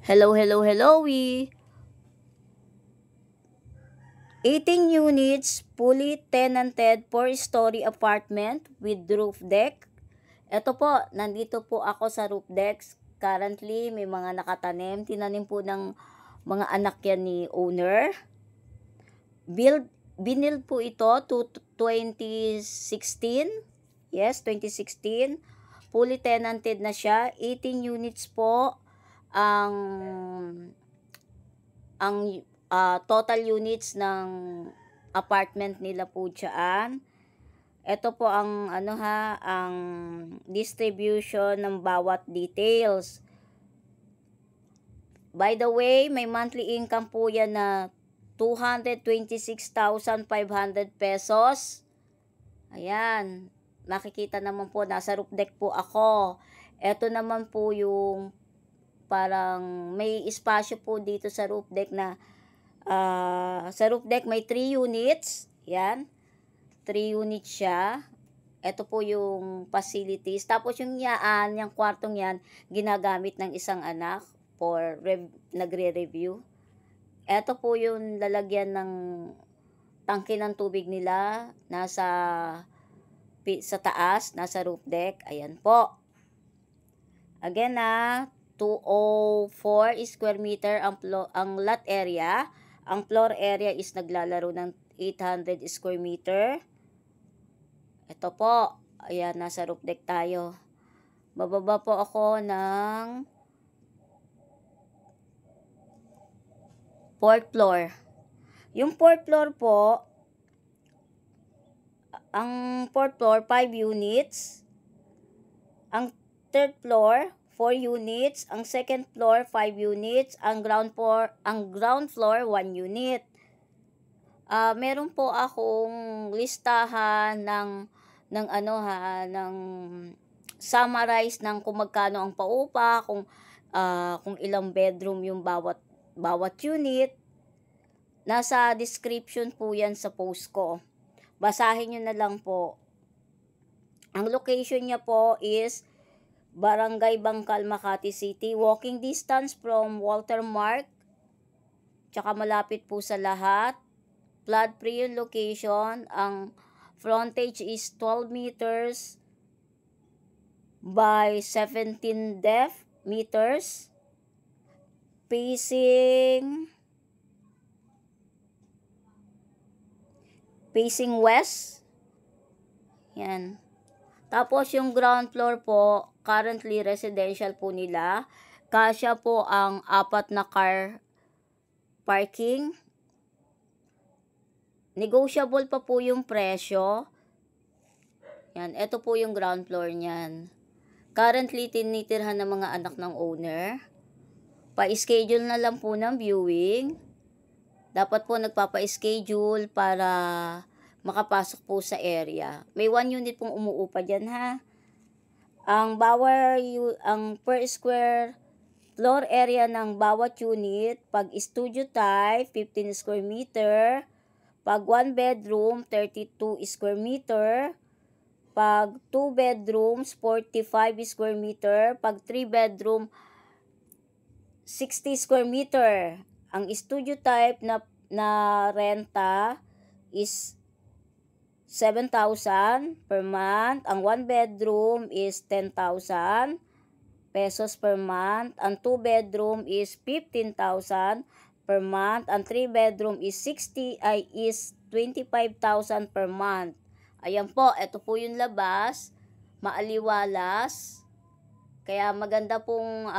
Hello, hello, hello, we. 18 units, fully tenanted 4-story apartment with roof deck. Ito po, nandito po ako sa roof deck. Currently, may mga nakatanim. Tinanim po ng mga anak yan ni owner. Binild po ito to 2016. Yes, 2016. Fully tenanted na siya. 18 units po ang total units ng apartment nila po dyan. Ito po ang ang distribution ng bawat details. By the way, may monthly income po yan na 226,500 pesos. Ayan, makikita naman po, nasa roof deck po ako. Ito naman po yung parang may espasyo po dito sa roof deck na sa roof deck may 3 units. Yan. 3 units siya. Ito po yung facilities. Tapos yung yung kwartong yan, ginagamit ng isang anak for nagre-review. Ito po yung lalagyan ng tangke ng tubig nila. Sa taas, nasa roof deck. Ayan po. Again 204 square meter ang lot area. Ang floor area is naglalaro ng 800 square meter. Ito po. Ayan, nasa roof deck tayo. Bababa po ako ng 4th floor. Yung 4th floor po, ang 4th floor, 5 units. Ang 3rd floor, 4 units. Ang 2nd floor, 5 units. Ang ground floor, 1 unit. Meron po akong listahan ng summarize ng kung magkano ang paupa, kung ilang bedroom yung bawat unit. Nasa description po yan sa post ko. Basahin nyo na lang po. Ang location niya po is Barangay Bangkal, Makati City. Walking distance from Walter Mark. Tsaka malapit po sa lahat. Flood-free yung location. Ang frontage is 12 meters by 17 meters. Facing west. Yan. Tapos yung ground floor po, currently residential po nila. Kasya po ang 4 na car parking. Negotiable pa po yung presyo. Yan, ito po yung ground floor niyan. Currently tinitirhan ng mga anak ng owner. Pa-schedule na lang po ng viewing. Dapat po nagpapa-schedule para makapasok po sa area. May 1 unit pong umuupa dyan ha. Ang per square floor area ng bawat unit, pag studio type, 15 square meter. Pag 1 bedroom, 32 square meter. Pag 2 bedrooms, 45 square meter. Pag 3 bedroom, 60 square meter. Ang studio type na renta is 7,000 per month. Ang 1 bedroom is 10,000 pesos per month. Ang 2 bedroom is 15,000 per month. Ang 3 bedroom is 25,000 per month. Ayan po, ito po yung labas. Maaliwalas. Kaya maganda pong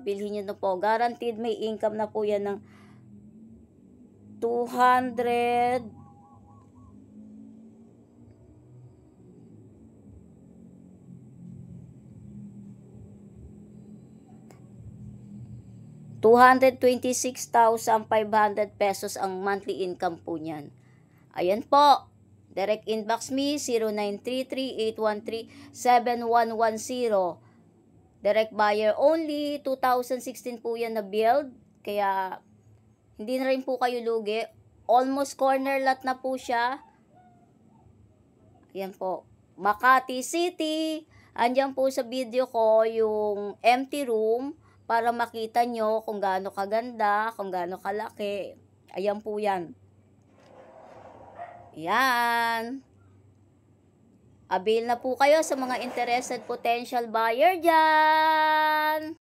bilhin nyo na po. Guaranteed may income na po yan ng 200 226,500 pesos ang monthly income po niyan. Ayan po. Direct inbox me 0933-813-7110. Direct buyer only. 2016 po yan na build. Kaya hindi na rin po kayo lugi. Almost corner lot na po siya. Ayan po. Makati City. Andyan po sa video ko yung empty room. para makita nyo kung gaano kaganda, kung gaano kalaki. Ayan po yan. Yan. Avail na po kayo sa mga interested potential buyer dyan.